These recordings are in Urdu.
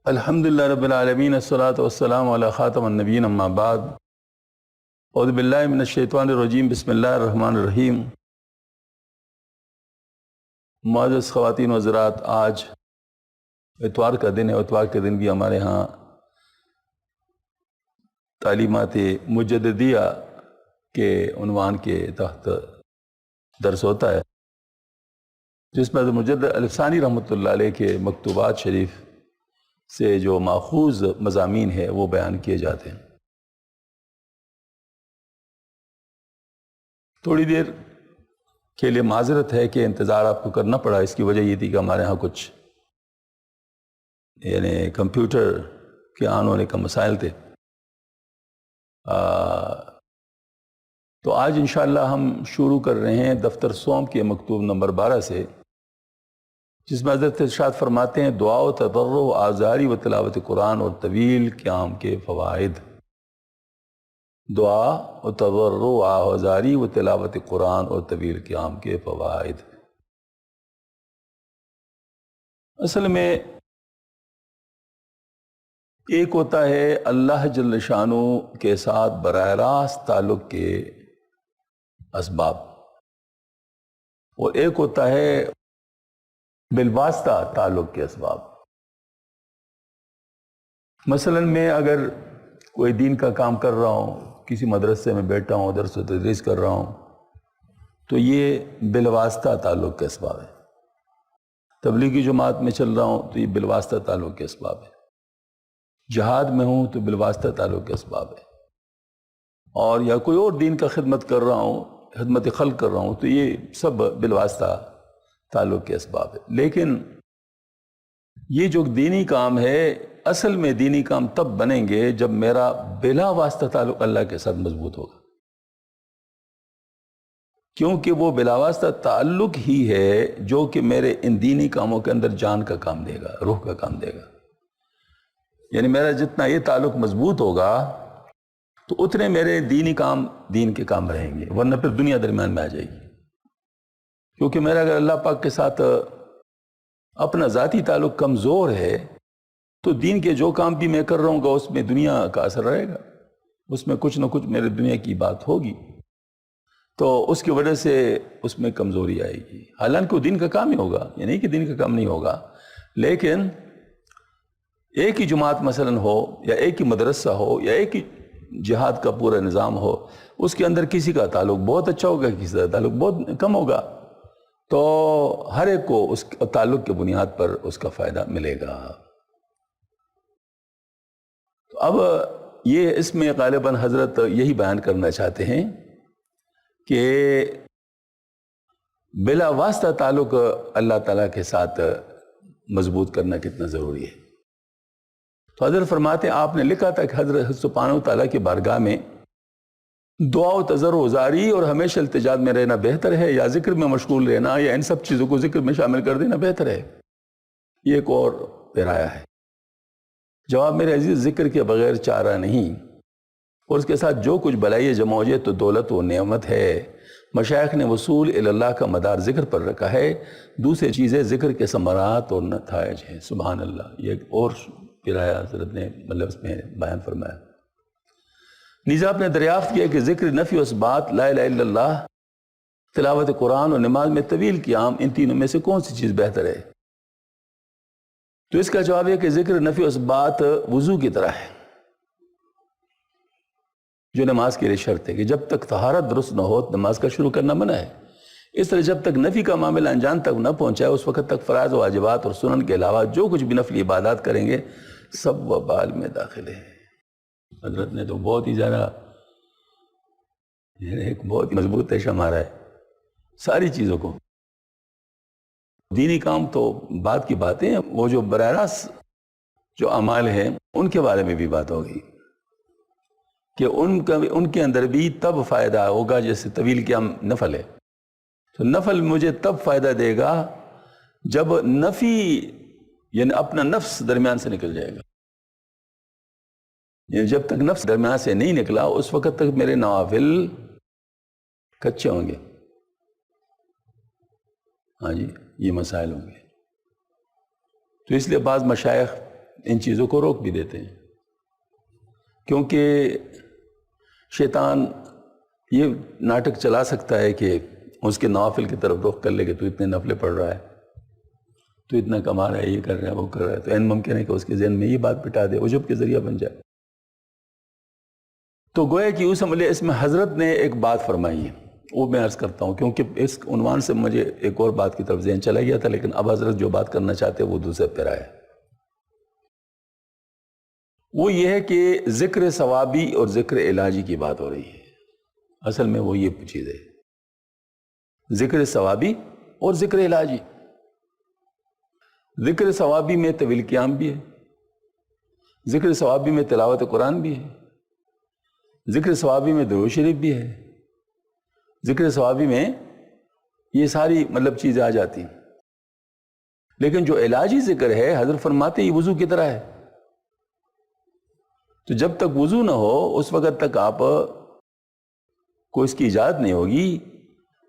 الحمدللہ رب العالمین الصلاۃ والسلام علی خاتم النبیین اما بعد اعوذ باللہ من الشیطان الرجیم بسم اللہ الرحمن الرحیم۔ معزز خواتین و حضرات، آج اتوار کا دن ہے۔ اتوار کے دن بھی ہمارے ہاں تعلیمات مجددیہ کے عنوان کے تحت درس ہوتا ہے، جس میں مجدد الفسانی رحمۃ اللہ علیہ کے مکتوبات شریف سے جو ماخوذ مضامین ہے وہ بیان کیے جاتے ہیں۔ تھوڑی دیر کے لیے معذرت ہے کہ انتظار آپ کو کرنا پڑا۔ اس کی وجہ یہ تھی کہ ہمارے ہاں کچھ کمپیوٹر کے آن ہونے کا مسائل تھے۔ تو آج انشاءاللہ ہم شروع کر رہے ہیں دفتر سوم کے مکتوب نمبر 12 سے، جس میں حضرت ارشاد فرماتے ہیں دعا و تضرع و آزاری و تلاوت قرآن اور طویل قیام کے فوائد۔ دعا و تضرع و آزاری و تلاوت قرآن اور طویل قیام کے فوائد۔ اصل میں ایک ہوتا ہے اللہ جل شانہ کے ساتھ براہ راست تعلق کے اسباب، اور ایک ہوتا ہے بالواسطہ تعلق کے اسباب۔ مثلا میں اگر کوئی دین کا کام کر رہا ہوں، کسی مدرسے میں بیٹھا ہوں، درس و تدریس کر رہا ہوں، تو یہ بالواسطہ تعلق کے اسباب ہے۔ تبلیغی جماعت میں چل رہا ہوں تو یہ بالواسطہ تعلق کے اسباب ہے۔ جہاد میں ہوں تو بالواسطہ تعلق کے اسباب ہے۔ اور یا کوئی اور دین کا خدمت کر رہا ہوں، خدمت خلق کر رہا ہوں، تو یہ سب بالواسطہ تعلق کے اسباب ہے۔ لیکن یہ جو دینی کام ہے، اصل میں دینی کام تب بنیں گے جب میرا بلا واسطہ تعلق اللہ کے ساتھ مضبوط ہوگا، کیونکہ وہ بلا واسطہ تعلق ہی ہے جو کہ میرے ان دینی کاموں کے اندر جان کا کام دے گا، روح کا کام دے گا۔ یعنی میرا جتنا یہ تعلق مضبوط ہوگا تو اتنے میرے دینی کام دین کے کام رہیں گے، ورنہ پھر دنیا درمیان میں آ جائے گی۔ کیونکہ میرا اگر اللہ پاک کے ساتھ اپنا ذاتی تعلق کمزور ہے تو دین کے جو کام بھی میں کر رہا ہوں گا اس میں دنیا کا اثر رہے گا، اس میں کچھ نہ کچھ میرے دنیا کی بات ہوگی، تو اس کی وجہ سے اس میں کمزوری آئے گی۔ حالانکہ وہ دین کا کام ہی ہوگا، یہ نہیں کہ دین کا کام نہیں ہوگا، لیکن ایک ہی جماعت مثلا ہو، یا ایک ہی مدرسہ ہو، یا ایک ہی جہاد کا پورا نظام ہو، اس کے اندر کسی کا تعلق بہت اچھا ہوگا، کسی کا تعلق بہت کم ہوگا، تو ہر ایک کو اس تعلق کی بنیاد پر اس کا فائدہ ملے گا۔ تو اب یہ اس میں غالباً حضرت یہی بیان کرنا چاہتے ہیں کہ بلا واسطہ تعلق اللہ تعالیٰ کے ساتھ مضبوط کرنا کتنا ضروری ہے۔ تو حضرت فرماتے ہیں آپ نے لکھا تھا کہ حضرت سبحانہ وتعالیٰ کی بارگاہ میں دعا و تضرع و زاری اور ہمیشہ التجا میں رہنا بہتر ہے، یا ذکر میں مشغول رہنا، یا ان سب چیزوں کو ذکر میں شامل کر دینا بہتر ہے؟ یہ ایک اور پیرایا ہے۔ جواب میرے عزیز، ذکر کے بغیر چارہ نہیں، اور اس کے ساتھ جو کچھ بلائی جمع ہو جائے تو دولت و نعمت ہے۔ مشائخ نے وصول اللہ کا مدار ذکر پر رکھا ہے، دوسری چیزیں ذکر کے ثمرات اور نتائج ہیں۔ سبحان اللہ، یہ ایک اور پیرایا حضرت نے اس میں بیان فرمایا۔ نیز آپ نے دریافت کیا کہ ذکر نفی و اثبات، لا الہ الا اللہ، تلاوت قرآن اور نماز میں طویل قیام، ان تینوں میں سے کون سی چیز بہتر ہے؟ تو اس کا جواب ہے کہ ذکر نفی و اثبات وضو کی طرح ہے، جو نماز کے لیے شرط ہے کہ جب تک طہارت درست نہ ہو نماز کا شروع کرنا منع ہے۔ اس طرح جب تک نفی کا معاملہ انجام تک نہ پہنچائے اس وقت تک فرائض و واجبات اور سنن کے علاوہ جو کچھ بھی نفلی عبادات کریں گے سب وبال میں داخل ہے۔ حضرت نے تو بہت ہی زیادہ ایک بہت ہی مضبوط پیشہ مارا ہے ساری چیزوں کو۔ دینی کام تو بات کی باتیں ہیں، وہ جو براہ راست جو اعمال ہیں ان کے بارے میں بھی بات ہوگی کہ ان کے اندر بھی تب فائدہ ہوگا، جیسے طویل قیام نفل ہے، تو نفل مجھے تب فائدہ دے گا جب نفی یعنی اپنا نفس درمیان سے نکل جائے گا۔ یعنی جب تک نفس درمیان سے نہیں نکلا اس وقت تک میرے نوافل کچے ہوں گے۔ ہاں جی، یہ مسائل ہوں گے۔ تو اس لیے بعض مشائخ ان چیزوں کو روک بھی دیتے ہیں، کیونکہ شیطان یہ ناٹک چلا سکتا ہے کہ اس کے نوافل کی طرف رخ کر لے کہ تو اتنے نفلیں پڑھ رہا ہے، تو اتنا کما رہا ہے، یہ کر رہا ہے، وہ کر رہا ہے، تو این ممکن ہے کہ اس کے ذہن میں یہ بات بٹا دے، عجب کے ذریعہ بن جائے۔ تو گویا کہ اس عملے اس میں حضرت نے ایک بات فرمائی ہے، وہ میں عرض کرتا ہوں، کیونکہ اس عنوان سے مجھے ایک اور بات کی طرف ذہن چلا گیا تھا، لیکن اب حضرت جو بات کرنا چاہتے ہیں وہ دوسرے پہ آیا۔ وہ یہ ہے کہ ذکر ثوابی اور ذکر علاجی کی بات ہو رہی ہے۔ اصل میں وہ یہ چیز ہے، ذکر ثوابی اور ذکر علاجی۔ ذکر ثوابی میں طویل قیام بھی ہے، ذکر ثوابی میں تلاوت قرآن بھی ہے، ذکر ثوابی میں درود شریف بھی ہے، ذکر ثوابی میں یہ ساری چیزیں آ جاتی ہیں۔ لیکن جو علاجی ذکر ہے، حضرت فرماتے ہیں یہ وضو کی طرح ہے۔ تو جب تک وضو نہ ہو اس وقت تک آپ کو اس کی اجازت نہیں ہوگی،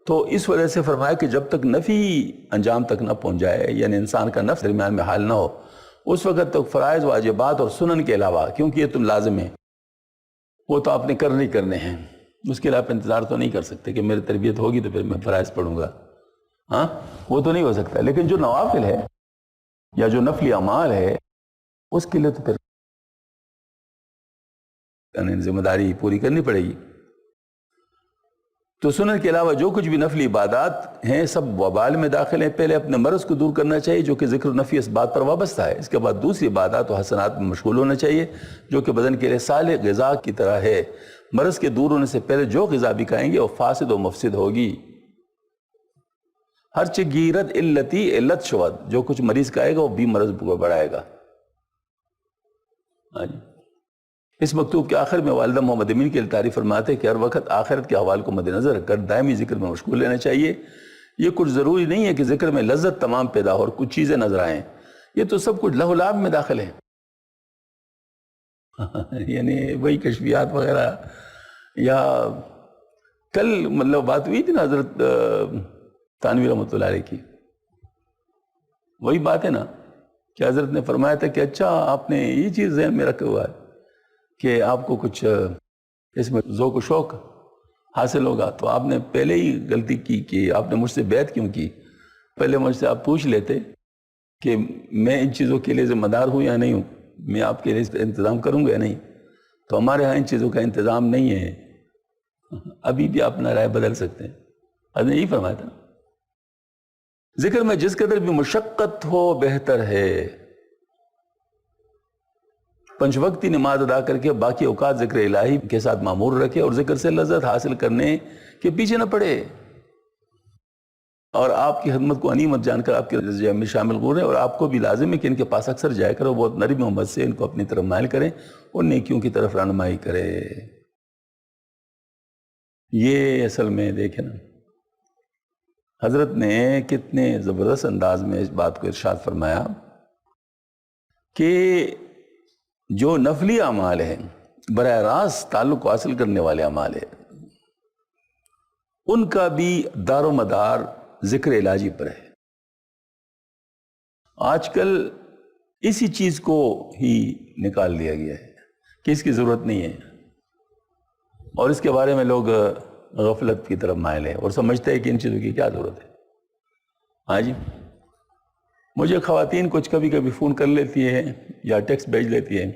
تو اس وجہ سے فرمایا کہ جب تک نفی انجام تک نہ پہنچ جائے، یعنی انسان کا نفس درمیان میں حال نہ ہو، اس وقت تک فرائض، واجبات اور سنن کے علاوہ، کیونکہ یہ تو لازم ہے، وہ تو آپ نے کرنے ہیں، اس کے علاوہ انتظار تو نہیں کر سکتے کہ میری تربیت ہوگی تو پھر میں فرائض پڑھوں گا، ہاں وہ تو نہیں ہو سکتا۔ لیکن جو نوافل ہے یا جو نفلی اعمال ہے، اس کے لیے تو پھر ذمہ داری پوری کرنی پڑے گی۔ تو سنن کے علاوہ جو کچھ بھی نفلی عبادات ہیں سب وبال میں داخل ہیں۔ پہلے اپنے مرض کو دور کرنا چاہیے جو کہ ذکر نفی اس بات پر وابستہ ہے، اس کے بعد دوسری عبادات و حسنات میں مشغول ہونا چاہیے جو کہ بدن کے لیے صالح غذا کی طرح ہے۔ مرض کے دور ہونے سے پہلے جو غذا بھی کھائیں گے وہ فاسد و مفسد ہوگی۔ ہر چگیرت علتی علت شود، جو کچھ مریض کھائے گا وہ بھی مرض کو بڑھائے گا۔ اس مکتوب کے آخر میں والدہ محمد امین کے تعریف فرماتے ہیں کہ ہر وقت آخرت کے حوال کو مد نظر رکھ کر دائمی ذکر میں مشغول لینا چاہیے۔ یہ کچھ ضروری نہیں ہے کہ ذکر میں لذت تمام پیدا ہو اور کچھ چیزیں نظر آئیں، یہ تو سب کچھ لہو لعب میں داخل ہے۔ یعنی وہی کشفیات وغیرہ، یا کل بات ہوئی تھی نا حضرت تھانوی رحمۃ اللہ علیہ کی، وہی بات ہے نا کہ حضرت نے فرمایا تھا کہ اچھا آپ نے یہ چیز ذہن میں رکھا ہوا ہے کہ آپ کو کچھ اس میں ذوق و شوق حاصل ہوگا، تو آپ نے پہلے ہی غلطی کی کہ آپ نے مجھ سے بیعت کیوں کی؟ پہلے مجھ سے آپ پوچھ لیتے کہ میں ان چیزوں کے لیے ذمہ دار ہوں یا نہیں ہوں، میں آپ کے لیے انتظام کروں گا یا نہیں۔ تو ہمارے ہاں ان چیزوں کا انتظام نہیں ہے، ابھی بھی اپنا رائے بدل سکتے ہیں۔ حضرت نے یہی فرمایا تھا، ذکر میں جس قدر بھی مشقت ہو بہتر ہے۔ پنج وقتی نماز ادا کر کے باقی اوقات ذکر الہی کے ساتھ معمور رکھے اور ذکر سے لذت حاصل کرنے کے پیچھے نہ پڑے، اور آپ کی خدمت کو غنیمت جان کر آپ کے رضا میں شامل ہو رہے ہیں، اور آپ کو بھی لازم ہے کہ ان کے پاس اکثر جایا کرو، بہت نرم محبت سے ان کو اپنی طرف مائل کریں اور نیکیوں کی طرف رہنمائی کرے۔ یہ اصل میں دیکھیں نا حضرت نے کتنے زبردست انداز میں اس بات کو ارشاد فرمایا کہ جو نفلی اعمال ہیں، براہ راست تعلق کو حاصل کرنے والے اعمال ہیں، ان کا بھی دار و مدار ذکر علاجی پر ہے۔ آج کل اسی چیز کو ہی نکال دیا گیا ہے کہ اس کی ضرورت نہیں ہے، اور اس کے بارے میں لوگ غفلت کی طرف مائل ہیں اور سمجھتے ہیں کہ ان چیزوں کی کیا ضرورت ہے۔ ہاں جی، مجھے خواتین کچھ کبھی کبھی فون کر لیتی ہیں یا ٹیکسٹ بھیج لیتی ہیں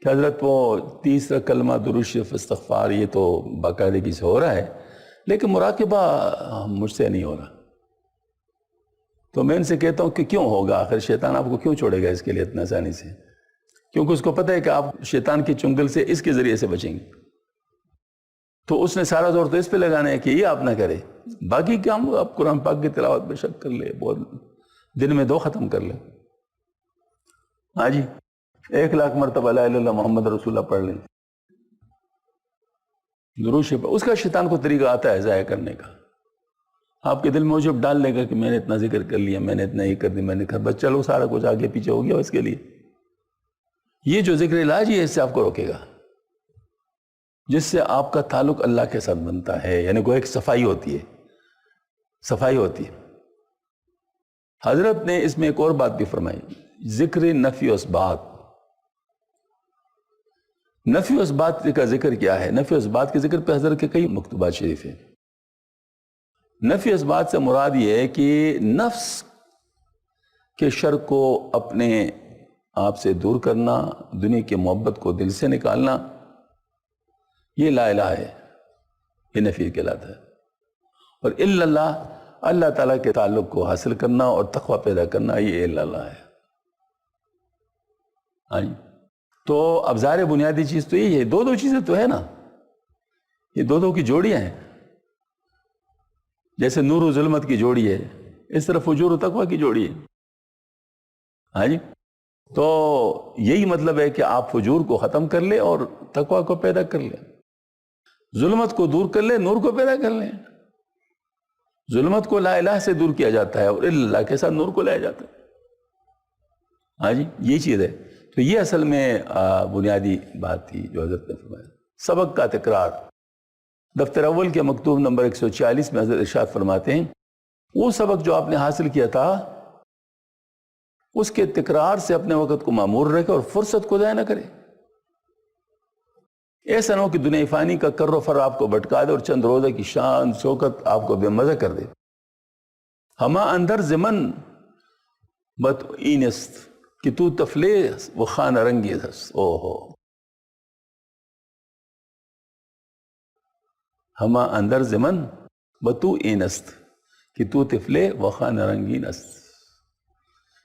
کہ حضرت وہ 30 کلمہ درود شریف استغفار یہ تو باقاعدگی سے ہو رہا ہے، لیکن مراقبہ مجھ سے نہیں ہو رہا۔ تو میں ان سے کہتا ہوں کہ کیوں ہوگا؟ آخر شیطان آپ کو کیوں چھوڑے گا اس کے لیے اتنا آسانی سے؟ کیونکہ اس کو پتہ ہے کہ آپ شیطان کے چنگل سے اس کے ذریعے سے بچیں گے، تو اس نے سارا زور تو اس پہ لگانا ہے کہ یہ آپ نہ کرے، باقی کام آپ قرآن پاک کی تلاوت بے شک کر لے، بہت دن میں 2 ختم کر لے، ہاں جی 1,00,000 مرتبہ لا الہ الا اللہ محمد رسول اللہ پڑھ لیں، درود شریف۔ اس کا شیطان کو طریقہ آتا ہے ضائع کرنے کا، آپ کے دل میں وہ جب ڈال لے گا کہ میں نے اتنا ذکر کر لیا، میں نے اتنا یہ کر دی، میں نے کہا بس چلو سارا کچھ آگے پیچھے ہو گیا اس کے لیے۔ یہ جو ذکر الہی ہے اس سے آپ کو روکے گا، جس سے آپ کا تعلق اللہ کے ساتھ بنتا ہے، یعنی کوئی ایک صفائی ہوتی ہے، صفائی ہوتی ہے۔ حضرت نے اس میں ایک اور بات بھی فرمائی ذکر نفی و اثبات. نفی و اثبات کا ذکر کیا ہے؟ نفی و اثبات کے ذکر پہ حضرت کے کئی مکتوبات شریف ہیں. نفی و اثبات سے مراد یہ ہے کہ نفس کے شر کو اپنے آپ سے دور کرنا، دنیا کی محبت کو دل سے نکالنا، یہ لا الہ ہے، یہ نفی کہلاتا ہے. اور الا اللہ، اللہ تعالیٰ کے تعلق کو حاصل کرنا اور تقوی پیدا کرنا، یہ الا اللہ ہے. ہاں جی. تو اب ظاہر بنیادی چیز تو یہی ہے. دو چیزیں تو ہے نا، یہ دو کی جوڑیاں ہیں. جیسے نور و ظلمت کی جوڑی ہے، اس طرح فجور و تقوی کی جوڑی ہے. ہاں جی. تو یہی مطلب ہے کہ آپ فجور کو ختم کر لیں اور تقوی کو پیدا کر لیں، ظلمت کو دور کر لیں، نور کو پیدا کر لیں. ظلمت کو لا الہ سے دور کیا جاتا ہے اور اللہ کے ساتھ نور کو لایا جاتا ہے. ہاں جی، یہ چیز ہے. تو یہ اصل میں بنیادی بات تھی جو حضرت نے فرمایا. سبق کا تکرار. دفتر اول کے مکتوب نمبر 140 میں حضرت ارشاد فرماتے ہیں، وہ سبق جو آپ نے حاصل کیا تھا اس کے تکرار سے اپنے وقت کو معمور رکھے اور فرصت کو ضائع نہ کرے. ایسا نہ ہو کہ دنیا فانی کا کر و فر آپ کو بھٹکا دے اور چند روزہ کی شان شوکت آپ کو بے مزہ کر دے. ہما اندر زمن بت اینست کہ تو تفلے وہ خانہ رنگی دس. او ہو. ہما اندر زمن بتو اینست کہ تو تفلے و خانہ رنگی نست.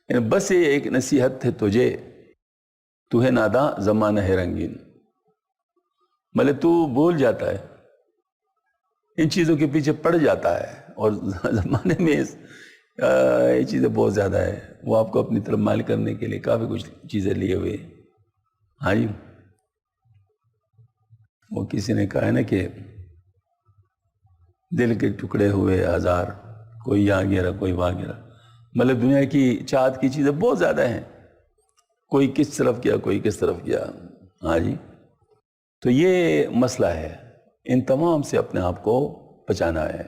یعنی بس یہ ایک نصیحت ہے تجھے، تو ہے ناداں زمانہ ہے رنگین. مطلب تو بول جاتا ہے، ان چیزوں کے پیچھے پڑ جاتا ہے، اور زمانے میں یہ چیزیں بہت زیادہ ہے. وہ آپ کو اپنی طرف مائل کرنے کے لیے کافی کچھ چیزیں لیے ہوئے. ہاں جی. وہ کسی نے کہا ہے نا کہ دل کے ٹکڑے ہوئے ہزار، کوئی یہاں گرا کوئی وہاں گرا. مطلب دنیا کی چاہت کی چیزیں بہت زیادہ ہیں، کوئی کس طرف کیا کوئی کس طرف کیا. ہاں جی. تو یہ مسئلہ ہے، ان تمام سے اپنے آپ کو بچانا ہے.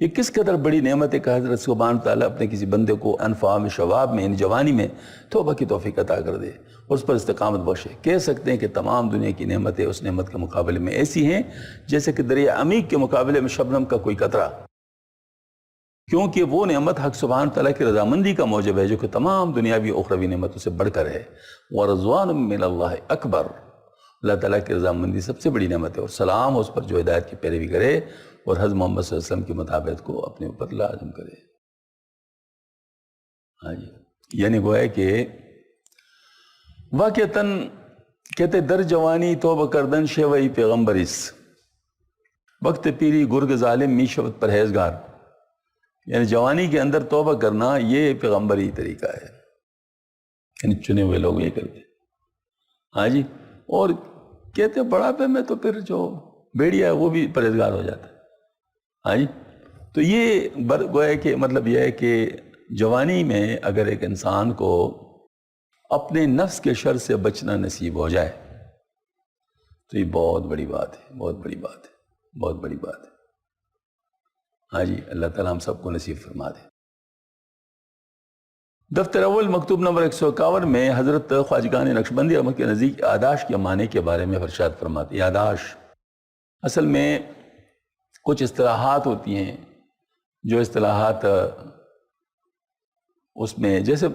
یہ کس قدر بڑی نعمت ہے کہ حضرت سبحانہ تعالیٰ اپنے کسی بندے کو انفعام شباب میں، ان جوانی میں توبہ کی توفیق عطا کر دے اور اس پر استقامت بخشے. کہہ سکتے ہیں کہ تمام دنیا کی نعمتیں اس نعمت کے مقابلے میں ایسی ہیں جیسے کہ دریا عمیق کے مقابلے میں شبنم کا کوئی قطرہ، کیونکہ وہ نعمت حق سبحانہ تعالیٰ کی رضامندی کا موجب ہے جو کہ تمام دنیاوی اخروی نعمتوں سے بڑھ کر ہے. وَرَضْوَانٌ مِّنَ اللَّهِ اکبر. اللہ تعالیٰ کی رضامندی سب سے بڑی نعمت ہے، اور سلام اس پر جو ہدایت کی پیروی کرے اور حضرت محمد صلی اللہ علیہ وسلم کی مطابقت کو اپنے اوپر لازم کرے. ہاں جی. یعنی وہ ہے کہ واقعتاً کہتے در جوانی توبہ کردن شیوئی پیغمبریس، وقت پیری گرگ ظالم می شود پرہیزگار. یعنی جوانی کے اندر توبہ کرنا یہ پیغمبری طریقہ ہے، یعنی چنے ہوئے لوگ یہ کرتے. ہاں جی. اور کہتے بڑھاپے میں تو پھر جو بیڑیا ہے وہ بھی پرہیزگار ہو جاتا ہے. ہاں جی. تو یہ گویا کہ مطلب یہ ہے کہ جوانی میں اگر ایک انسان کو اپنے نفس کے شر سے بچنا نصیب ہو جائے تو یہ بہت بڑی بات ہے، بہت بڑی بات ہے، بہت بڑی بات ہے. ہاں جی. اللہ تعالیٰ ہم سب کو نصیب فرما دے. دفتر اول مکتوب نمبر 151 میں حضرت خواجگان نقشبندی رحمۃ کے نزدیک یاداشت کے معنی کے بارے میں ارشاد فرماتے. یاداشت اصل میں کچھ اصطلاحات ہوتی ہیں، جو اصطلاحات اس میں جیسے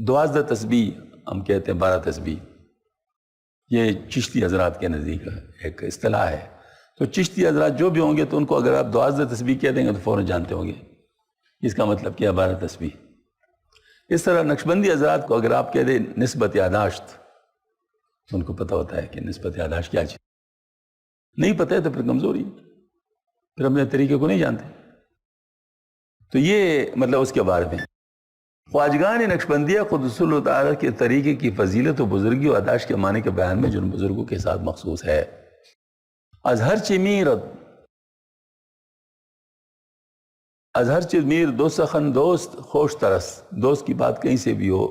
12 تسبیح ہم کہتے ہیں، 12 تسبیح، یہ چشتی حضرات کے نزدیک ایک اصطلاح ہے. تو چشتی حضرات جو بھی ہوں گے تو ان کو اگر آپ 12 تسبیح کہہ دیں گے تو فوراً جانتے ہوں گے اس کا مطلب کیا ہے، 12 تسبیح. اس طرح نقشبندی حضرات کو اگر آپ کہہ دیں نسبت یاداشت تو ان کو پتہ ہوتا ہے کہ نسبت یاداشت کیا چیز. نہیں پتہ ہے تو پھر کمزوری، پھر اپنے طریقے کو نہیں جانتے. تو یہ مطلب اس کے بارے میں خواجگان نقشبندیہ قدس اللہ تعالیٰ کے طریقے کی فضیلت و بزرگی و یاداشت کے معنی کے بیان میں جن بزرگوں کے ساتھ مخصوص ہے. از ہر چیز میر دو سخن دوست خوش ترس. دوست کی بات کہیں سے بھی ہو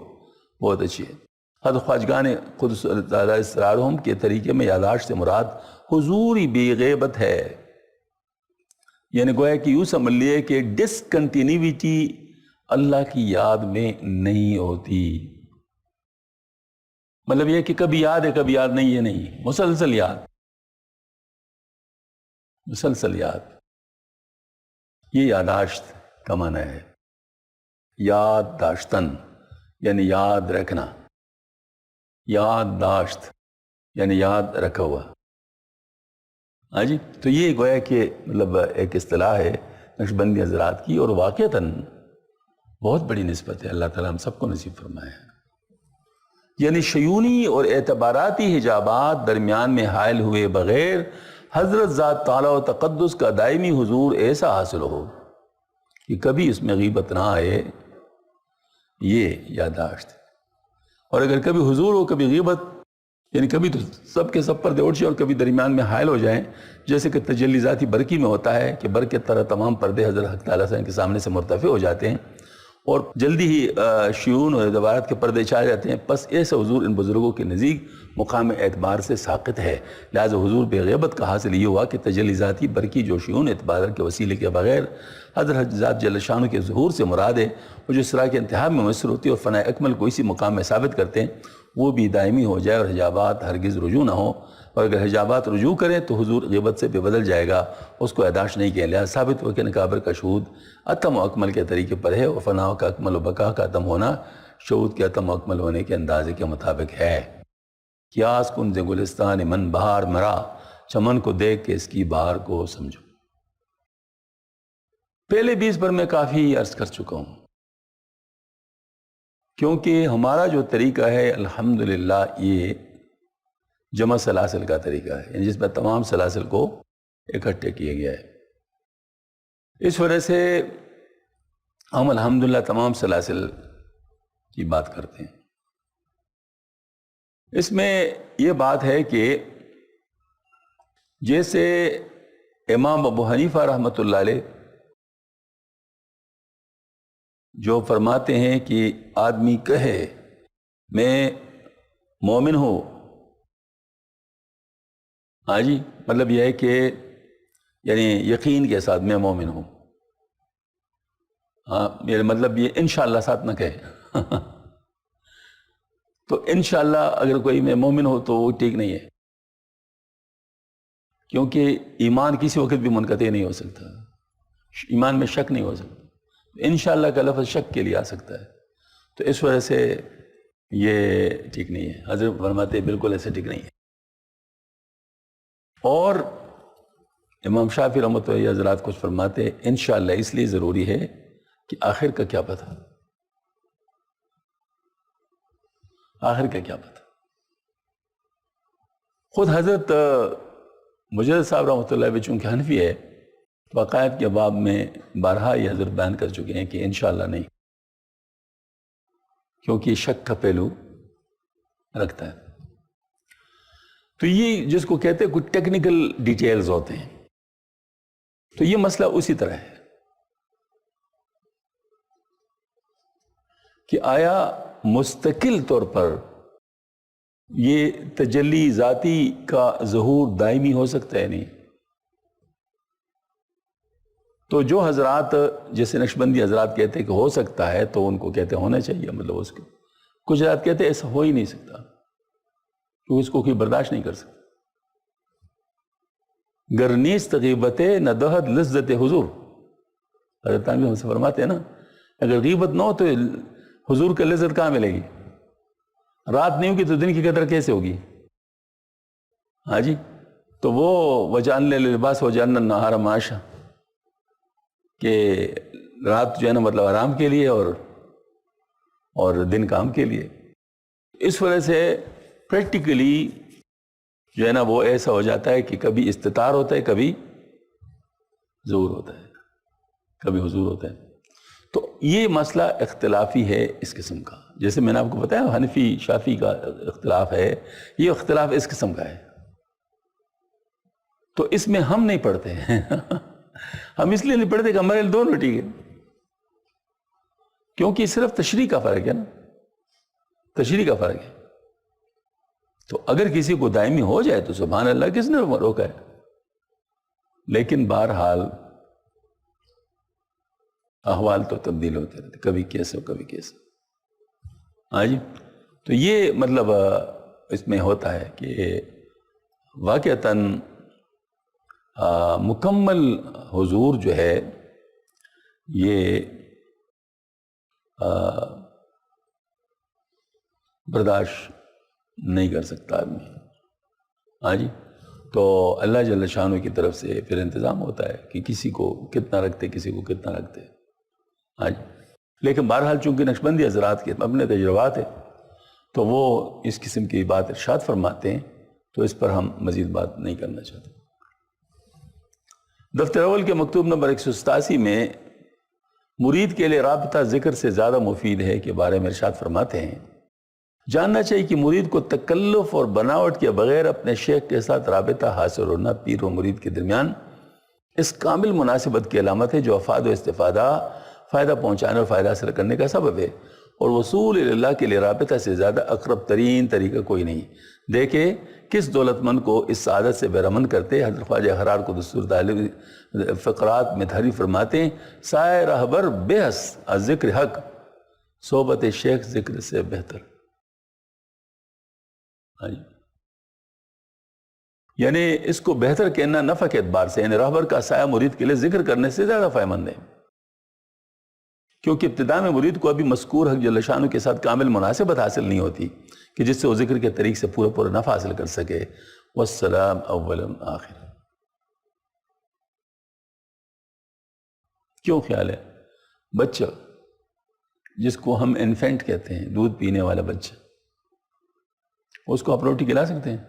بہت اچھی ہے. حضرت خواجگان قدس اللہ تعالیٰ اسرارہم کے طریقے میں یاداشت سے مراد حضوری بے غیبت ہے. یعنی گویا کہ یوں سمجھ لیے کہ ڈسکنٹینیوٹی اللہ کی یاد میں نہیں ہوتی. مطلب یہ کہ کبھی یاد ہے کبھی یاد نہیں، یہ نہیں، مسلسل یاد، مسلسل یاد، یہ یاداشت کا معنی ہے۔ یاد داشتن یعنی یاد رکھنا، یاد داشت یعنی یاد رکھا ہوا۔ ہاں جی، تو یہ گویا کہ مطلب ایک اصطلاح ہے نقشبندی حضرات کی، اور واقعتاً بہت بڑی نسبت ہے، اللہ تعالیٰ ہم سب کو نصیب فرمائے۔ یعنی شیونی اور اعتباراتی حجابات درمیان میں حائل ہوئے بغیر حضرت ذات تعالیٰ و تقدس کا دائمی حضور ایسا حاصل ہو کہ کبھی اس میں غیبت نہ آئے، یہ یادداشت۔ اور اگر کبھی حضور ہو کبھی غیبت، یعنی کبھی تو سب کے سب پردے اٹھ جائیں اور کبھی درمیان میں حائل ہو جائیں، جیسے کہ تجلی ذاتی برقی میں ہوتا ہے کہ برق کی طرح تمام پردے حضرت حق تعالیٰ کے سامنے سے مرتفع ہو جاتے ہیں اور جلدی ہی شیون اور اعتبارات کے پردے چھا جاتے ہیں۔ پس ایسا حضور ان بزرگوں کے نزدیک مقام اعتبار سے ساقط ہے، لہذا حضور بے غیبت کا حاصل یہ ہوا کہ تجلی ذاتی برقی جو شیون اعتبار کے وسیلے کے بغیر حضرت ذات جل شانہ کے ظہور سے مراد ہے، وہ جو اسراء کے انتہا میں مؤثر ہوتی ہے اور فناء اکمل کو اسی مقام میں ثابت کرتے ہیں، وہ بھی دائمی ہو جائے اور حجابات ہرگز رجوع نہ ہو۔ اور اگر حجابات رجوع کریں تو حضور غیبت سے بے بدل جائے گا، اس کو یاداشت نہیں کہیں، لہذا ثابت ہو کہ نکابر کا شہود اتم و اکمل کے طریقے پر ہے، اور فنا کا اکمل و بقا کا اتم ہونا شہود کے اتم و اکمل ہونے کے اندازے کے مطابق ہے۔ قیاس کن ز گلستان من بہار مرا، چمن کو دیکھ کے اس کی بہار کو سمجھو۔ پہلے 20 پر میں کافی عرض کر چکا ہوں، کیونکہ ہمارا جو طریقہ ہے الحمدللہ یہ جمع سلاسل کا طریقہ ہے، یعنی جس میں تمام سلاسل کو اکٹھے کیا گیا ہے۔ اس وجہ سے ہم الحمدللہ تمام سلاسل کی بات کرتے ہیں۔ اس میں یہ بات ہے کہ جیسے امام ابو حنیفہ رحمۃ اللہ علیہ جو فرماتے ہیں کہ آدمی کہے میں مومن ہوں، ہاں جی، مطلب یہ ہے کہ یعنی یقین کے ساتھ میں مومن ہوں، ہاں میرا مطلب یہ انشاءاللہ ساتھ نہ کہے تو انشاءاللہ اگر کوئی میں مومن ہو تو وہ ٹھیک نہیں ہے، کیونکہ ایمان کسی وقت بھی منقطع نہیں ہو سکتا، ایمان میں شک نہیں ہو سکتا، انشاءاللہ کا لفظ شک کے لیے آ سکتا ہے، تو اس وجہ سے یہ ٹھیک نہیں ہے۔ حضرت فرماتے ہیں بالکل ایسے ٹھیک نہیں ہے۔ اور امام شافعی رحمۃ اللہ حضرات کچھ فرماتے ہیں انشاءاللہ اس لیے ضروری ہے کہ آخر کا کیا پتہ، آخر کا کیا پتہ۔ خود حضرت مجدد صاحب رحمۃ اللہ علیہ چونکہ حنفی ہے، تو عقائد کے باب میں بارہا یہ حضرت بیان کر چکے ہیں کہ انشاءاللہ نہیں، کیونکہ یہ شک کا پہلو رکھتا ہے۔ تو یہ جس کو کہتے ہیں کچھ ٹیکنیکل ڈیٹیلز ہوتے ہیں، تو یہ مسئلہ اسی طرح ہے کہ آیا مستقل طور پر یہ تجلی ذاتی کا ظہور دائمی ہو سکتا ہے؟ نہیں۔ تو جو حضرات جیسے نقشبندی حضرات کہتے ہیں کہ ہو سکتا ہے، تو ان کو کہتے ہیں ہونا چاہیے، مطلب اس کے کچھ حضرات کہتے ہیں ایسا ہو ہی نہیں سکتا، کیونکہ اس کو کوئی برداشت نہیں کر سکتا۔ گرنیست غیبت ندہد لذت حضور، حضرت بھی ہم سے فرماتے ہیں نا، اگر غیبت نہ ہو تو حضور کا لذت کہاں ملے گی؟ رات نہیں ہوگی تو دن کی قدر کیسے ہوگی؟ ہاں جی، تو وہ وجعلنا للباس وجعلنا النہار معاشا، کہ رات جو ہے نا مطلب آرام کے لیے اور دن کام کے لیے۔ اس وجہ سے پریکٹیکلی جو ہے نا وہ ایسا ہو جاتا ہے کہ کبھی استطار ہوتا ہے، کبھی ظہور ہوتا ہے، کبھی حضور ہوتا ہے۔ تو یہ مسئلہ اختلافی ہے اس قسم کا، جیسے میں نے آپ کو بتایا حنفی شافعی کا اختلاف ہے، یہ اختلاف اس قسم کا ہے۔ تو اس میں ہم نہیں پڑھتے ہیں ہم اس لیے نہیں پڑھتے کہ ہمارے دونوں ٹھیک ہے، کیونکہ صرف تشریح کا فرق ہے نا، تشریح کا فرق ہے۔ تو اگر کسی کو دائمی ہو جائے تو سبحان اللہ، کس نے روکا ہے؟ لیکن بہرحال احوال تو تبدیل ہوتے رہتے، کبھی کیسے ہو کبھی کیسے۔ ہاں جی، تو یہ مطلب اس میں ہوتا ہے کہ واقعتاً مکمل حضور جو ہے یہ برداشت نہیں کر سکتا آدمی. ہاں جی. تو اللہ جل شانہ کی طرف سے پھر انتظام ہوتا ہے کہ کسی کو کتنا رکھتے کسی کو کتنا رکھتے. ہاں جی. لیکن بہرحال چونکہ نقشبندی حضرات کے اپنے تجربات ہیں تو وہ اس قسم کی بات ارشاد فرماتے ہیں، تو اس پر ہم مزید بات نہیں کرنا چاہتے. دفتر اول کے مکتوب نمبر 187 میں مرید کے لیے رابطہ ذکر سے زیادہ مفید ہے کے بارے میں ارشاد فرماتے ہیں، جاننا چاہیے کہ مرید کو تکلف اور بناوٹ کے بغیر اپنے شیخ کے ساتھ رابطہ حاصل ہونا پیر و مرید کے درمیان اس کامل مناسبت کی علامت ہے جو افاد و استفادہ، فائدہ پہنچانے اور فائدہ حاصل کرنے کا سبب ہے، اور وصول اللہ کے لیے رابطہ سے زیادہ اقرب ترین طریقہ کوئی نہیں. دیکھیں کس دولت مند کو اس سعادت سے بہرمند کرتے. حضرت خواجہ حرار کو دستور تعلیم فقرات میں تحریر فرماتے ہیں، سائے رہبر بحث از ذکر حق، صحبت شیخ ذکر سے بہتر. یعنی اس کو بہتر کہنا نفع کے اعتبار سے، یعنی رہبر کا سایہ مرید کے لیے ذکر کرنے سے زیادہ فائدہ مند ہے، کیونکہ ابتداء میں مرید کو ابھی مذکور حق جل شانہ کے ساتھ کامل مناسبت حاصل نہیں ہوتی کہ جس سے وہ ذکر کے طریق سے پورا نفع حاصل کر سکے. والسلام اولا آخر. کیوں خیال ہے بچہ جس کو ہم انفینٹ کہتے ہیں، دودھ پینے والا بچہ، اس کو آپ روٹی کھلا سکتے ہیں؟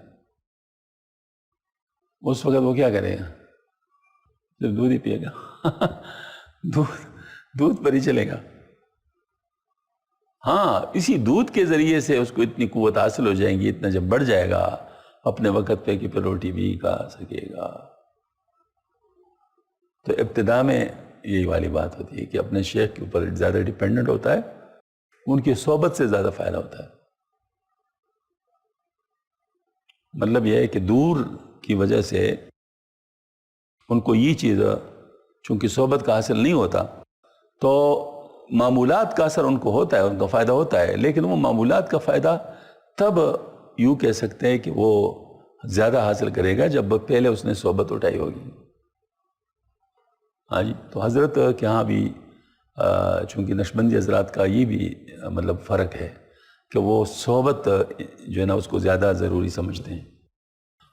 اس وقت وہ کیا کرے گا؟ جب دودھ ہی پیے گا دودھ پر ہی چلے گا. ہاں، اسی دودھ کے ذریعے سے اس کو اتنی قوت حاصل ہو جائیں گی، اتنا جب بڑھ جائے گا اپنے وقت پہ کہ پھر روٹی بھی کھا سکے گا. تو ابتداء میں یہی والی بات ہوتی ہے کہ اپنے شیخ کے اوپر زیادہ ڈیپینڈنٹ ہوتا ہے، ان کی صحبت سے زیادہ فائدہ ہوتا ہے. مطلب یہ ہے کہ دور کی وجہ سے ان کو یہ چیز چونکہ صحبت کا حاصل نہیں ہوتا تو معمولات کا اثر ان کو ہوتا ہے، ان کا فائدہ ہوتا ہے، لیکن وہ معمولات کا فائدہ تب یوں کہہ سکتے ہیں کہ وہ زیادہ حاصل کرے گا جب پہلے اس نے صحبت اٹھائی ہوگی. ہاں جی. تو حضرت کے ہاں بھی چونکہ نقشبندی حضرات کا یہ بھی مطلب فرق ہے کہ وہ صحبت جو ہے نا اس کو زیادہ ضروری سمجھتے ہیں،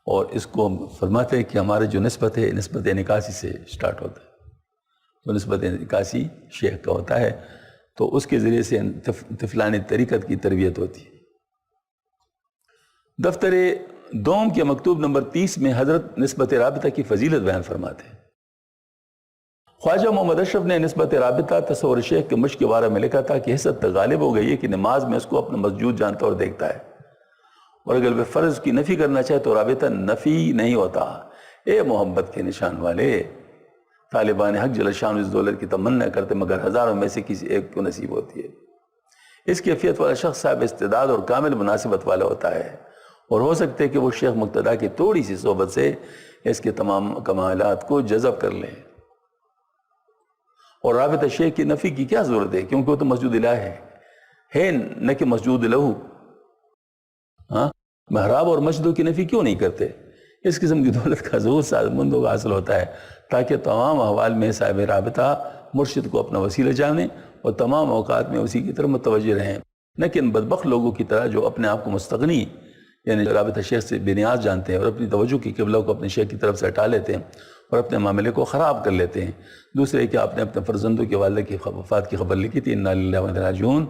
اور اس کو فرماتے ہیں کہ ہمارے جو نسبت ہے نسبت نکاسی سے سٹارٹ ہوتا ہے. تو نسبت نکاسی شیخ کا ہوتا ہے، تو اس کے ذریعے سے طفلان طریقت کی تربیت ہوتی ہے. دفتر دوم کے مکتوب نمبر 30 میں حضرت نسبت رابطہ کی فضیلت بیان فرماتے ہیں. خواجہ محمد اشرف نے نسبت رابطہ تصور شیخ کے مشق کے بارے میں لکھا تھا کہ حسد تک غالب ہو گئی ہے کہ نماز میں اس کو اپنا مسجود جانتا اور دیکھتا ہے، اور اگر وہ فرض کی نفی کرنا چاہے تو رابطہ نفی نہیں ہوتا. اے محبت کے نشان والے، طالبان حق جل شانہ اس دولت کی تمنا کرتے مگر ہزاروں میں سے کسی ایک کو نصیب ہوتی ہے. اس کیفیت والا شخص صاحب استعداد اور کامل مناسبت والا ہوتا ہے، اور ہو سکتے کہ وہ شیخ مقتدیٰ کی تھوڑی سی صحبت سے اس کے تمام کمالات کو جذب کر لیں. اور رابطہ شیخ کی نفی کی کیا ضرورت ہے، کیونکہ وہ تو مسجود الہ ہے نہ کہ مسجود لہو. ہاں، محراب اور مسجدوں کی نفی کیوں نہیں کرتے؟ اس قسم کی دولت کا ظہور سعادتمندوں کو حاصل ہوتا ہے تاکہ تمام احوال میں صاحب رابطہ مرشد کو اپنا وسیلہ جانیں اور تمام اوقات میں اسی کی طرف متوجہ رہیں، نہ کہ ان بدبخت لوگوں کی طرح جو اپنے آپ کو مستغنی یعنی رابطہ شیخ سے بے نیاز جانتے ہیں اور اپنی توجہ کی قبلہ کو اپنے شیخ کی طرف سے ہٹا لیتے ہیں اور اپنے معاملے کو خراب کر لیتے ہیں. دوسرے کہ آپ نے اپنے فرزندوں کی والدہ کی وفات کی خبر لکھی تھی، انا للہ و انا الیہ راجعون،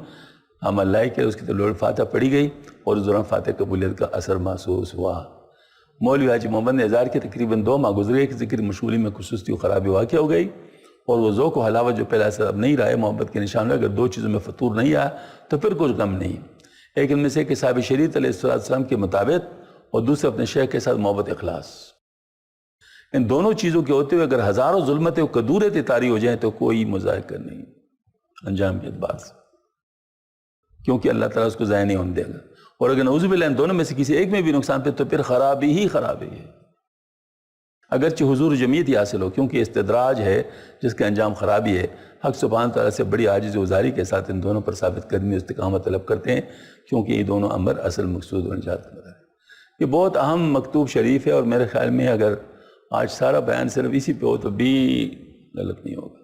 ہم اللہ کے اس کی طرف فاتحہ پڑھی گئی اور اس دوران فاتحہ قبولیت کا اثر محسوس ہوا. مولوی حاجی محمد نظار کے تقریباً 2 ماہ گزرے کہ ذکر مشغولی میں کچھ سستی و خرابی واقع ہو گئی، اور وہ ذوق و حلاوت جو پہلا اثر اب نہیں رہا ہے محبت کے نشان میں. اگر 2 چیزوں میں فطور نہیں آیا تو پھر کچھ غم نہیں. ایک ان میں سے کہ صاحب شریعت علیہ السلام کے مطابق، اور دوسرے اپنے شیخ کے ساتھ محبت اخلاص. ان دونوں چیزوں کے ہوتے ہوئے اگر ہزاروں ظلمتیں و قدورتیں طاری ہو جائیں تو کوئی مذائقہ نہیں انجام کے اعتبار سے، کیونکہ اللہ تعالیٰ اس کو ضائع نہیں ہونے دے گا. اور اگر نعوذ باللہ ان دونوں میں سے کسی ایک میں بھی نقصان پہ تو پھر خرابی ہی خرابی ہے. اگرچہ حضور جمیت ہی حاصل ہو، کیونکہ استدراج ہے جس کا انجام خرابی ہے، حق سبحانہ تعالیٰ سے بڑی عاجز گزاری کے ساتھ ان دونوں پر ثابت قدمی استقامت طلب کرتے ہیں، کیونکہ یہ دونوں امر اصل مقصود اور نجات کا ہے۔ یہ بہت اہم مکتوب شریف ہے، اور میرے خیال میں اگر آج سارا بیان صرف اسی پہ ہو تو بھی غلط نہیں ہوگا،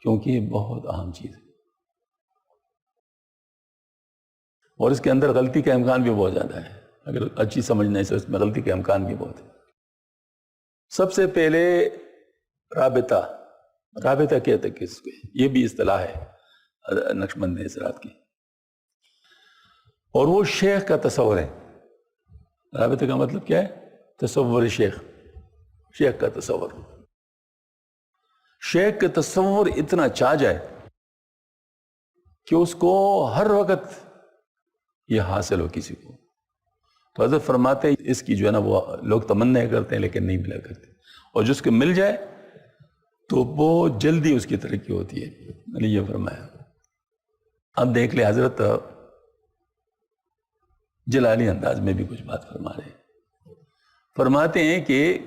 کیونکہ یہ بہت اہم چیز ہے، اور اس کے اندر غلطی کا امکان بھی بہت زیادہ ہے۔ اگر اچھی سمجھنا ہے تو اس میں غلطی کا امکان بھی بہت ہے۔ سب سے پہلے رابطہ کہتے ہیں کس کو، یہ بھی اصطلاح ہے نقشبند حضرات کی، اور وہ شیخ کا تصور ہے۔ رابطہ کا مطلب کیا ہے؟ تصور شیخ کا تصور۔ شیخ کا تصور اتنا چاہ جائے کہ اس کو ہر وقت یہ حاصل ہو کسی کو، تو حضرت فرماتے ہیں اس کی جو ہے نا وہ لوگ تمنا کرتے ہیں لیکن نہیں ملا کرتے، اور جس کو مل جائے تو وہ جلدی اس کی ترقی ہوتی ہے، میں نے یہ فرمایا۔ اب دیکھ لیں حضرت جلالی انداز میں بھی کچھ بات فرما رہے ہیں۔ فرماتے ہیں کہ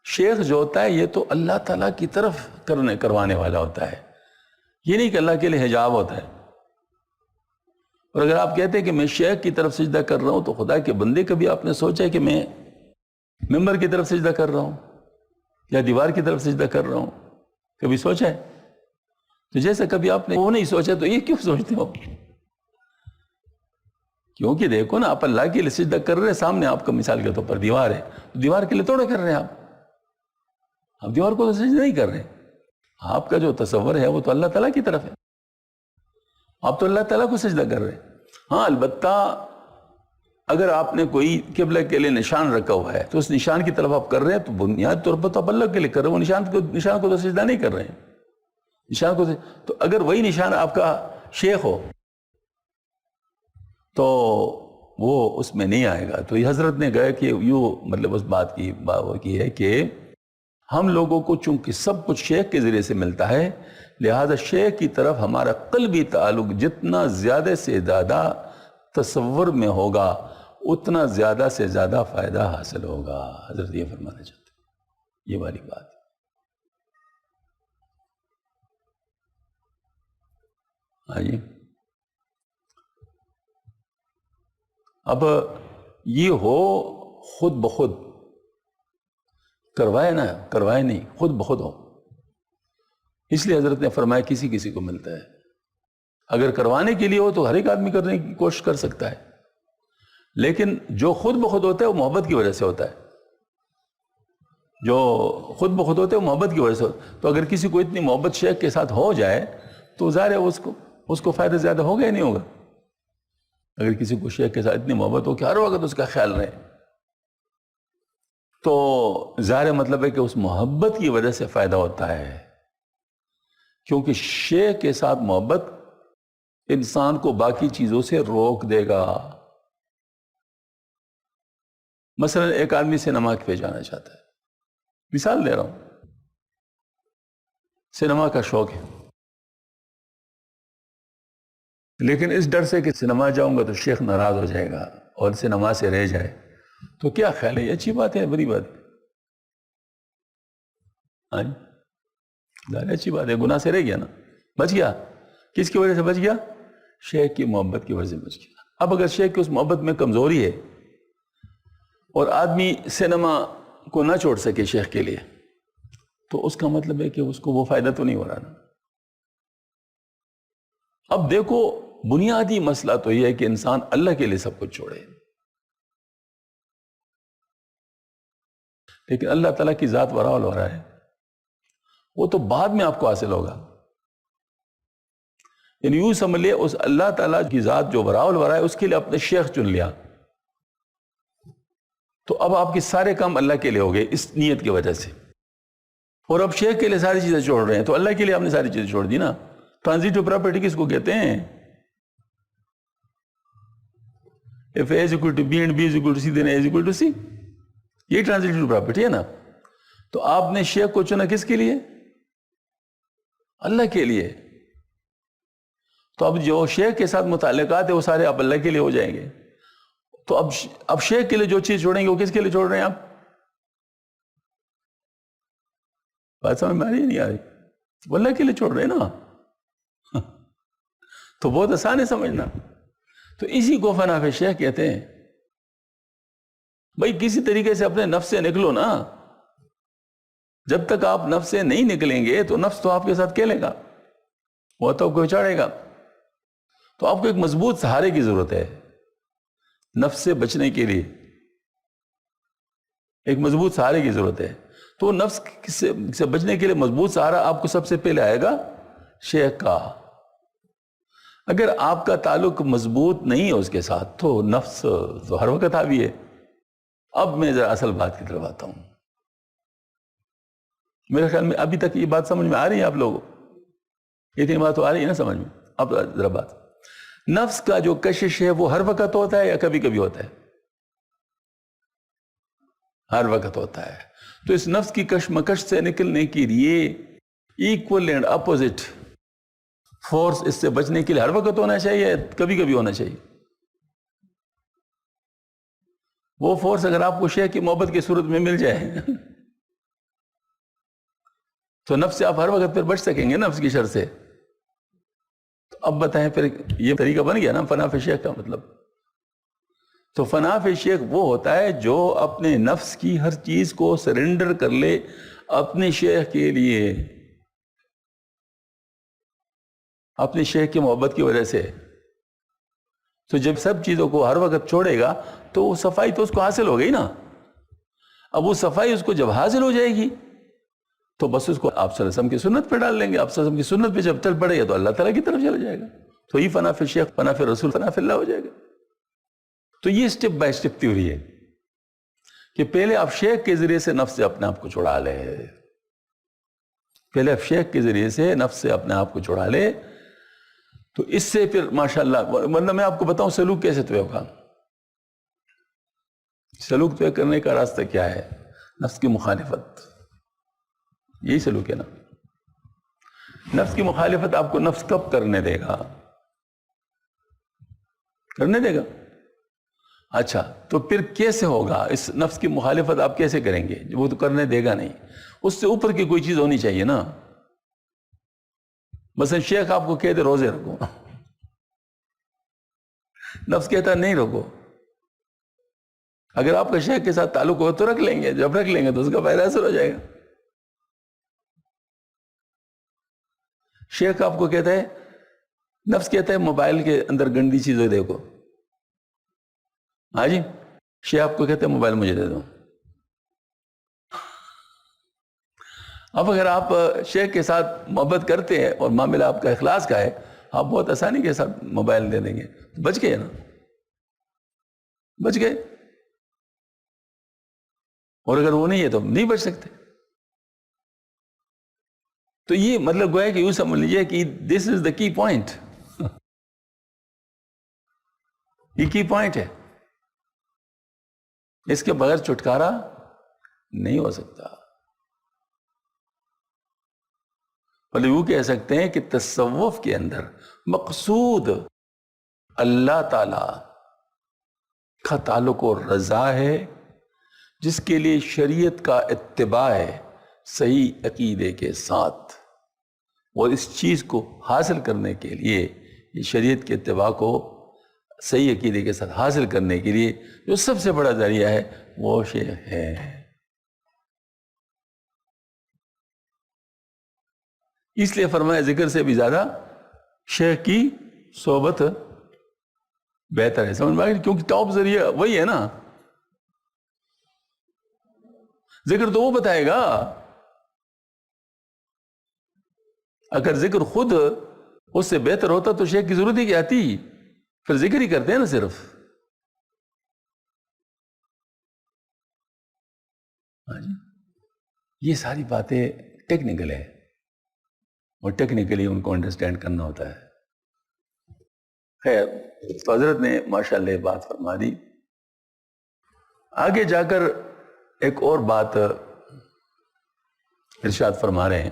شیخ جو ہوتا ہے یہ تو اللہ تعالیٰ کی طرف کروانے والا ہوتا ہے، یہ نہیں کہ اللہ کے لیے حجاب ہوتا ہے۔ اور اگر آپ کہتے ہیں کہ میں شیخ کی طرف سجدہ کر رہا ہوں تو خدا کے بندے کبھی آپ نے سوچا ہے کہ میں ممبر کی طرف سجدہ کر رہا ہوں یا دیوار کی طرف سجدہ کر رہا ہوں؟ کبھی سوچا ہے؟ تو جیسے کبھی آپ نے وہ نہیں سوچا تو یہ کیوں سوچتے ہو؟ کیونکہ دیکھو نا، آپ اللہ کے لیے سجدہ کر رہے ہیں، سامنے آپ کا مثال کے طور پر دیوار ہے، دیوار کے لیے توڑے کر رہے ہیں آپ دیوار کو تو سجدہ نہیں کر رہے، آپ کا جو تصور ہے وہ تو اللہ تعالیٰ کی طرف ہے، آپ تو اللہ تعالیٰ کو سجدہ کر رہے ہیں۔ ہاں البتہ اگر آپ نے کوئی قبلہ کے لیے نشان رکھا ہوا ہے تو اس نشان کی طرف آپ کر رہے ہیں، تو بنیاد طور پر تو آپ اللہ کے لیے کر رہے ہیں، وہ نشان کو تو سجدہ نہیں کر رہے ہیں، نشان کو تو اگر وہی نشان آپ کا شیخ ہو تو وہ اس میں نہیں آئے گا۔ تو یہ حضرت نے کہا کہ یوں مطلب اس بات کی ہے کہ ہم لوگوں کو چونکہ سب کچھ شیخ کے ذریعے سے ملتا ہے، لہذا شیخ کی طرف ہمارا قلبی تعلق جتنا زیادہ سے زیادہ تصور میں ہوگا اتنا زیادہ سے زیادہ فائدہ حاصل ہوگا۔ حضرت یہ فرمانا چاہتے ہیں، یہ والی بات۔ آئیے اب یہ ہو خود بخود، کروائے نہیں، خود بخود ہو، اس لیے حضرت نے فرمایا کسی کسی کو ملتا ہے۔ اگر کروانے کے لیے ہو تو ہر ایک آدمی کرنے کی کوشش کر سکتا ہے، لیکن جو خود بخود ہوتا ہے وہ محبت کی وجہ سے ہوتا ہے، جو خود بخود ہوتا ہے وہ محبت کی وجہ سے ہوتا ہے۔ تو اگر کسی کو اتنی محبت شیخ کے ساتھ ہو جائے تو ظاہر ہے اس کو فائدہ زیادہ ہوگا یا نہیں ہوگا؟ اگر کسی کو شیخ کے ساتھ اتنی محبت ہو کہ ہر وقت اس کا خیال رہے تو ظاہر مطلب ہے کہ اس محبت کی وجہ سے فائدہ ہوتا ہے، کیونکہ شیخ کے ساتھ محبت انسان کو باقی چیزوں سے روک دے گا۔ مثلا ایک آدمی سینما پہ جانا چاہتا ہے، مثال دے رہا ہوں، سینما کا شوق ہے، لیکن اس ڈر سے کہ سینما جاؤں گا تو شیخ ناراض ہو جائے گا اور سینما سے رہ جائے، تو کیا خیال ہے، یہ اچھی بات ہے بری بات ہے؟ اچھی بات ہے، گناہ سے رہ گیا نا، بچ گیا۔ کس کی وجہ سے بچ گیا؟ شیخ کی محبت کی وجہ سے بچ گیا۔ اب اگر شیخ کی اس محبت میں کمزوری ہے اور آدمی سینما کو نہ چھوڑ سکے شیخ کے لیے، تو اس کا مطلب ہے کہ اس کو وہ فائدہ تو نہیں ہو رہا نا۔ اب دیکھو بنیادی مسئلہ تو یہ ہے کہ انسان اللہ کے لیے سب کچھ چھوڑے، لیکن اللہ تعالیٰ کی ذات ورا الورا ہے، وہ تو بعد میں آپ کو حاصل ہوگا۔ یعنی یوں سمجھ لے اس اللہ تعالیٰ کی ذات جو ورا الورا ہے اس کے لیے اپنے شیخ چن لیا، تو اب آپ کے سارے کام اللہ کے لیے ہو گئے اس نیت کی وجہ سے، اور اب شیخ کے لیے ساری چیزیں چھوڑ رہے ہیں، تو اللہ کے لیے آپ نے ساری چیزیں چھوڑ دی نا۔ ٹرانزیٹو پراپرٹی کس کو کہتے ہیں؟ if A is equal to B and B is equal to C then A is equal to C، یہ ٹرانزیٹو پراپرٹی ہے نا۔ تو آپ نے شیخ کو چنا کس کے لیے؟ اللہ کے لیے۔ تو اب جو شیخ کے ساتھ متعلقات ہیں وہ سارے آپ اللہ کے لیے ہو جائیں گے، تو اب شیخ کے لیے جو چیز چھوڑیں گے وہ کس کے لیے چھوڑ رہے ہیں آپ؟ بات سمجھ میں آ رہی نہیں آ رہی؟ اللہ کے لیے چھوڑ رہے ہیں نا. تو بہت آسان ہے سمجھنا. تو اسی کو فنا فی شیخ کہتے ہیں. بھائی کسی طریقے سے اپنے نفس سے نکلو نا. جب تک آپ نفس سے نہیں نکلیں گے تو نفس تو آپ کے ساتھ کھیلے گا, وہ تو آپ کو چاڑے گا. تو آپ کو ایک مضبوط سہارے کی ضرورت ہے نفس سے بچنے کے لیے. ایک مضبوط سہارے کی ضرورت ہے. تو نفس سے بچنے کے لیے مضبوط سہارا آپ کو سب سے پہلے آئے گا شیخ کا. اگر آپ کا تعلق مضبوط نہیں ہے اس کے ساتھ تو نفس تو ہر وقت حاوی ہے. اب میں ذرا اصل بات کی طرف آتا ہوں. میرے خیال میں ابھی تک یہ بات سمجھ میں آ رہی ہے آپ لوگوں؟ اتنی بات تو آ رہی ہے نا سمجھ میں؟ اب ذرا بات, نفس کا جو کشش ہے وہ ہر وقت ہوتا ہے یا کبھی کبھی ہوتا ہے؟ ہر وقت ہوتا ہے. تو اس نفس کی کشمکش سے نکلنے کے لیے ایکول اینڈ اپوزٹ فورس اس سے بچنے کے لیے ہر وقت ہونا چاہیے, کبھی کبھی ہونا چاہیے. وہ فورس اگر آپ کو شیخ کی محبت کی صورت میں مل جائے تو نفس سے آپ ہر وقت پھر بچ سکیں گے نفس کی شر سے. تو اب بتائیں پھر یہ طریقہ بن گیا نا فنا فی شیخ کا مطلب. تو فنا فی شیخ وہ ہوتا ہے جو اپنے نفس کی ہر چیز کو سرنڈر کر لے اپنے شیخ کے لیے, اپنے شیخ کی محبت کی وجہ سے. تو جب سب چیزوں کو ہر وقت چھوڑے گا تو وہ صفائی تو اس کو حاصل ہو گئی نا. اب وہ صفائی اس کو جب حاصل ہو جائے گی تو بس اس کو آپ صلی اللہ علیہ وسلم کی سنت پہ ڈال لیں گے. آپ صلی اللہ علیہ وسلم کی سنت پہ جب چل پڑے گا تو اللہ تعالیٰ کی طرف چلا جائے گا. تو یہ فنا فی شیخ, فنا فی رسول, فنا فی اللہ ہو جائے گا. تو یہ سٹیپ بائی سٹیپ تھیوری ہے کہ پہلے آپ شیخ کے ذریعے سے نفس سے اپنے آپ کو چھڑا لے. پہلے آپ شیخ کے ذریعے سے نفس سے اپنے آپ کو چھڑا لے تو اس سے پھر ماشاءاللہ. ورنہ میں آپ کو بتاؤں سلوک کیسے طے ہوگا. سلوک طے کرنے کا راستہ کیا ہے؟ نفس کی مخالفت. یہی سلوک ہے نا. نفس کی مخالفت آپ کو نفس کب کرنے دے گا؟ کرنے دے گا. اچھا تو پھر کیسے ہوگا؟ اس نفس کی مخالفت آپ کیسے کریں گے؟ وہ تو کرنے دے گا نہیں. اس سے اوپر کی کوئی چیز ہونی چاہیے نا. مثلا شیخ آپ کو کہتے روزے رکھو, نفس کہتا نہیں رکھو. اگر آپ کا شیخ کے ساتھ تعلق ہو تو رکھ لیں گے, جب رکھ لیں گے تو اس کا فائدہ اثر ہو جائے گا. شیخ آپ کو کہتا ہے, نفس کہتا ہے موبائل کے اندر گندی چیزیں دیکھو, ہاں جی, شیخ آپ کو کہتے ہیں موبائل مجھے دے دو. اب اگر آپ شیخ کے ساتھ محبت کرتے ہیں اور معاملہ آپ کا اخلاص کا ہے, آپ بہت آسانی کے ساتھ موبائل دے دیں گے. بچ گئے نا, بچ گئے. اور اگر وہ نہیں ہے تو نہیں بچ سکتے. تو یہ مطلب گویا کہ یوں سمجھ لیجیے کہ دس از دا کی پوائنٹ. یہ کی پوائنٹ ہے, اس کے بغیر چھٹکارا نہیں ہو سکتا. بلکہ وہ کہہ سکتے ہیں کہ تصوف کے اندر مقصود اللہ تعالی کا تعلق و رضا ہے, جس کے لیے شریعت کا اتباع ہے صحیح عقیدے کے ساتھ. اور اس چیز کو حاصل کرنے کے لیے, یہ شریعت کے اتباع کو صحیح عقیدے کے ساتھ حاصل کرنے کے لیے جو سب سے بڑا ذریعہ ہے وہ شیخ ہے. اس لیے فرمایا ذکر سے بھی زیادہ شیخ کی صحبت بہتر ہے. سمجھ میں آ گئی؟ کیونکہ ٹاپ ذریعہ وہی ہے نا. ذکر تو وہ بتائے گا. اگر ذکر خود اس سے بہتر ہوتا تو شیخ کی ضرورت ہی کیا آتی؟ پھر ذکر ہی کرتے ہیں نا صرف. ہاں جی, یہ ساری باتیں ٹیکنیکل ہے اور ٹیکنیکلی ان کو انڈرسٹینڈ کرنا ہوتا ہے. خیر, تو حضرت نے ماشاءاللہ یہ بات فرما دی. آگے جا کر ایک اور بات ارشاد فرما رہے ہیں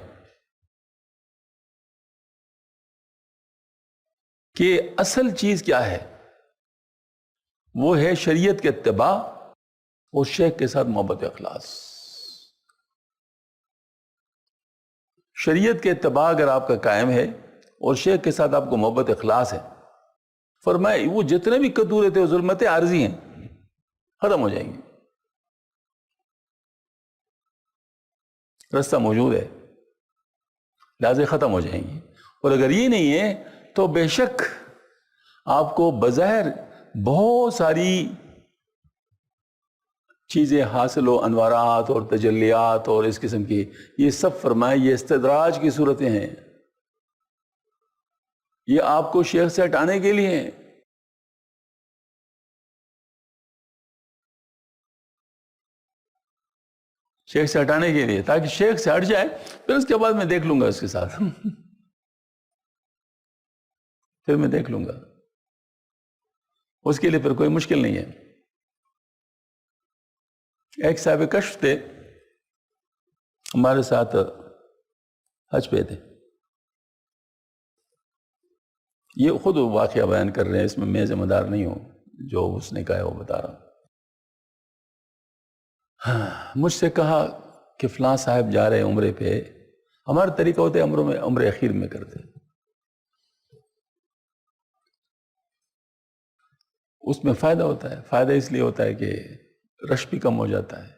کہ اصل چیز کیا ہے. وہ ہے شریعت کے اتباع اور شیخ کے ساتھ محبت اخلاص. شریعت کے اتباع اگر آپ کا قائم ہے اور شیخ کے ساتھ آپ کو محبت اخلاص ہے، فرمائے وہ جتنے بھی قدورتیں اور ظلمتیں عارضی ہیں ختم ہو جائیں گی. رستہ موجود ہے، لہذا ختم ہو جائیں گی. اور اگر یہ نہیں ہے تو بے شک آپ کو بظاہر بہت ساری چیزیں حاصل ہو، انوارات اور تجلیات اور اس قسم کی، یہ سب فرمائے یہ استدراج کی صورتیں ہیں، یہ آپ کو شیخ سے ہٹانے کے لیے ہیں. شیخ سے ہٹانے کے لیے، تاکہ شیخ سے ہٹ جائے، پھر اس کے بعد میں دیکھ لوں گا اس کے ساتھ پھر میں دیکھ لوں گا، اس کے لیے پھر کوئی مشکل نہیں ہے. ایک صاحب کشف تھے ہمارے ساتھ حج پہ تھے، یہ خود واقعہ بیان کر رہے ہیں، اس میں میں ذمہ دار نہیں ہوں، جو اس نے کہا ہے وہ بتا رہا ہوں. مجھ سے کہا کہ فلاں صاحب جا رہے ہیں عمرے پہ. ہمارا طریقہ ہوتا ہے عمروں میں، عمرے اخیر میں کرتے، اس میں فائدہ ہوتا ہے. فائدہ اس لیے ہوتا ہے کہ رش بھی کم ہو جاتا ہے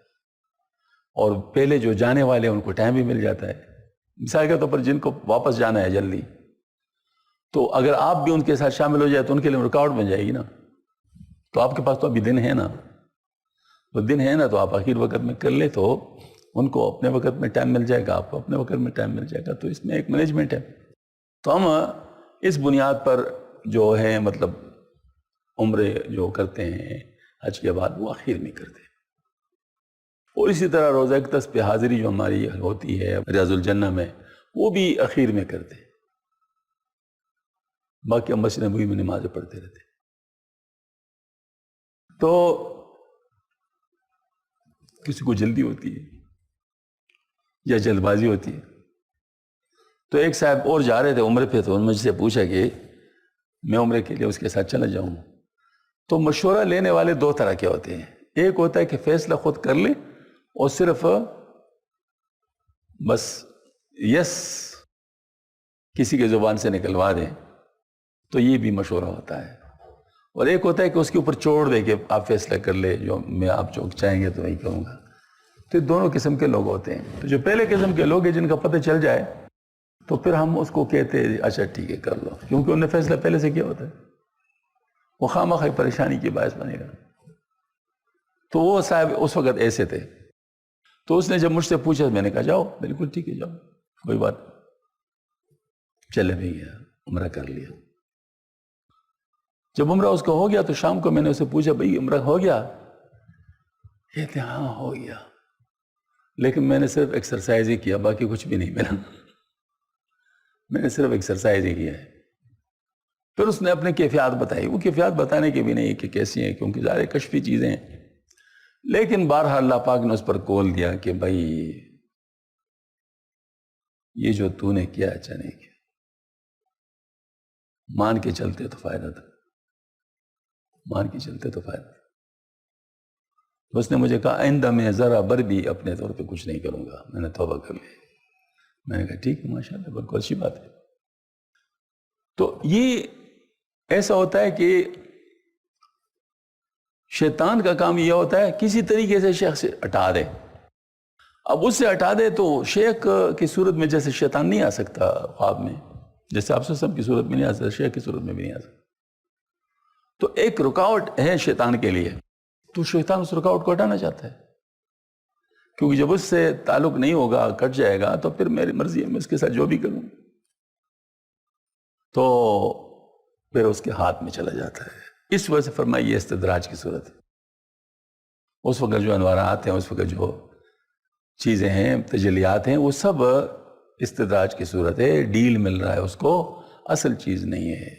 اور پہلے جو جانے والے ہیں ان کو ٹائم بھی مل جاتا ہے. مثال کے طور پر جن کو واپس جانا ہے جلدی، تو اگر آپ بھی ان کے ساتھ شامل ہو جائے تو ان کے لیے رکاوٹ بن جائے گی نا. تو آپ کے پاس تو ابھی دن ہے نا، تو دن ہے نا، تو آپ آخر وقت میں کر لیں تو ان کو اپنے وقت میں ٹائم مل جائے گا، آپ کو اپنے وقت میں ٹائم مل جائے گا. تو اس میں ایک مینجمنٹ ہے. تو ہم اس بنیاد پر جو ہے مطلب عمرے جو کرتے ہیں حج کے بعد وہ آخر میں کرتے ہیں. اور اسی طرح روزہ اقدس پہ حاضری جو ہماری ہوتی ہے ریاض الجنہ میں، وہ بھی اخیر میں کرتے ہیں. باقی ہم مسجد نبوی میں نمازیں پڑھتے رہتے. تو کسی کو جلدی ہوتی ہے یا جلد بازی ہوتی ہے. تو ایک صاحب اور جا رہے تھے عمرے پہ، تو انہوں نے مجھ سے پوچھا کہ میں عمرے کے لیے اس کے ساتھ چلا جاؤں. تو مشورہ لینے والے دو طرح کے ہوتے ہیں. ایک ہوتا ہے کہ فیصلہ خود کر لیں اور صرف بس یس کسی کے زبان سے نکلوا دیں، تو یہ بھی مشورہ ہوتا ہے. اور ایک ہوتا ہے کہ اس کے اوپر چھوڑ دے کہ آپ فیصلہ کر لے، جو میں آپ جو چاہیں گے تو وہی کروں گا. تو دونوں قسم کے لوگ ہوتے ہیں. تو جو پہلے قسم کے لوگ ہیں جن کا پتہ چل جائے تو پھر ہم اس کو کہتے ہیں اچھا ٹھیک ہے کر لو، کیونکہ انہوں نے فیصلہ پہلے سے کیا ہوتا ہے، وہ خواہ پریشانی کی باعث بنے گا. تو وہ صاحب اس وقت ایسے تھے. تو اس نے جب مجھ سے پوچھا، میں نے کہا جاؤ، بالکل ٹھیک ہے جاؤ، کوئی بات. چلے بھی گیا، عمرہ کر لیا. جب عمرہ اس کا ہو گیا تو شام کو میں نے اسے پوچھا بھئی عمرہ ہو گیا؟ کہتے ہاں ہو گیا، لیکن میں نے صرف ایکسرسائز ہی کیا، باقی کچھ بھی نہیں ملا. میں نے صرف ایکسرسائز ہی کیا ہے. پھر اس نے اپنے کیفیات بتائی. وہ کیفیات بتانے کے بھی نہیں کہ کیسی ہیں، کیونکہ ظاہر کشفی چیزیں ہیں. لیکن بہرحال اللہ پاک نے اس پر کول دیا کہ بھائی یہ جو تو نے کیا اچھا نہیں کیا، مان کے چلتے تو فائدہ تھا، مان کے چلتے تو فائدہ تھا. تو اس نے مجھے کہا آئندہ میں ذرا بر بھی اپنے طور پہ کچھ نہیں کروں گا. میں نے توبہ کر لی. میں نے کہا ٹھیک ہے، ماشاءاللہ، بالکل اچھی بات ہے. تو یہ ایسا ہوتا ہے کہ شیطان کا کام یہ ہوتا ہے کسی طریقے سے شیخ سے ہٹا دے. اب اس سے ہٹا دے تو شیخ کی صورت میں جیسے شیطان نہیں آ سکتا خواب میں، جیسے آپ سب کی صورت میں نہیں آ سکتا، شیخ کی صورت میں بھی نہیں آ سکتا. تو ایک رکاوٹ ہے شیطان کے لیے، تو شیطان اس رکاوٹ کو ہٹانا چاہتا ہے، کیونکہ جب اس سے تعلق نہیں ہوگا، کٹ جائے گا، تو پھر میری مرضی ہے، میں اس کے ساتھ جو بھی کروں تو پھر اس کے ہاتھ میں چلا جاتا ہے. اس وجہ سے فرمائی یہ استدراج کی صورت ہے. اس وقت جو انوارات ہیں، اس وقت جو چیزیں ہیں، تجلیات ہیں، وہ سب استدراج کی صورت ہے. ڈیل مل رہا ہے اس کو، اصل چیز نہیں ہے.